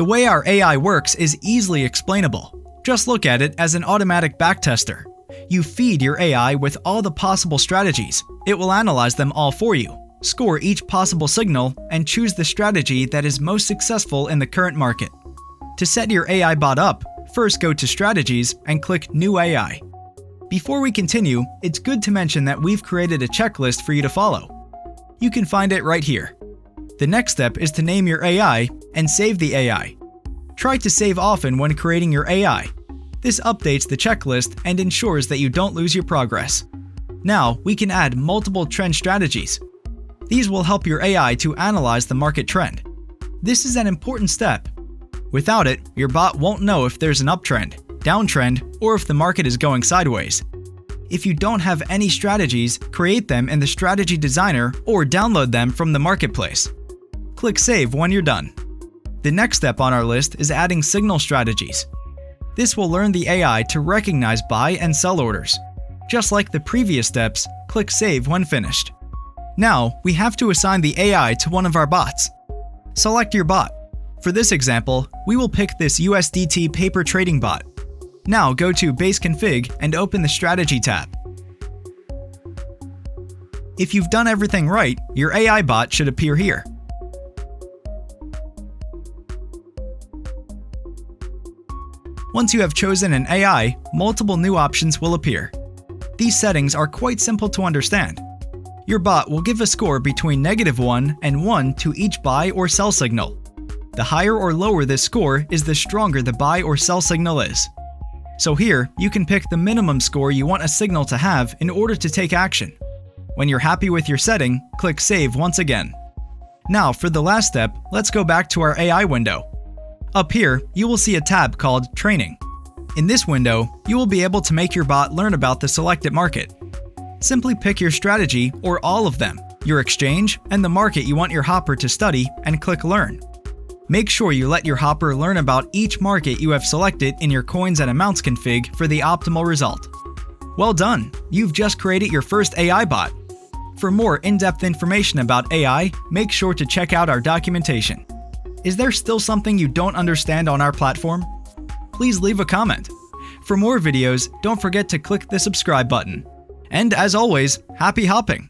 The way our AI works is easily explainable. Just look at it as an automatic backtester. You feed your AI with all the possible strategies. It will analyze them all for you, score each possible signal, and choose the strategy that is most successful in the current market. To set your AI bot up, first go to Strategies and click New AI. Before we continue, it's good to mention that we've created a checklist for you to follow. You can find it right here. The next step is to name your AI and save the AI. Try to save often when creating your AI. This updates the checklist and ensures that you don't lose your progress. Now, we can add multiple trend strategies. These will help your AI to analyze the market trend. This is an important step. Without it, your bot won't know if there's an uptrend, downtrend, or if the market is going sideways. If you don't have any strategies, create them in the Strategy Designer or download them from the marketplace. Click Save when you're done. The next step on our list is adding signal strategies. This will learn the AI to recognize buy and sell orders. Just like the previous steps, click Save when finished. Now, we have to assign the AI to one of our bots. Select your bot. For this example, we will pick this USDT paper trading bot. Now go to Base Config and open the Strategy tab. If you've done everything right, your AI bot should appear here. Once you have chosen an AI, multiple new options will appear. These settings are quite simple to understand. Your bot will give a score between -1 and 1 to each buy or sell signal. The higher or lower this score is, the stronger the buy or sell signal is. So here, you can pick the minimum score you want a signal to have in order to take action. When you're happy with your setting, click Save once again. Now for the last step, let's go back to our AI window. Up here, you will see a tab called Training. In this window, you will be able to make your bot learn about the selected market. Simply pick your strategy or all of them, your exchange, and the market you want your hopper to study, and click Learn. Make sure you let your hopper learn about each market you have selected in your coins and amounts config for the optimal result. Well done! You've just created your first AI bot. For more in-depth information about AI, make sure to check out our documentation. Is there still something you don't understand on our platform? Please leave a comment. For more videos, don't forget to click the subscribe button. And as always, happy hopping!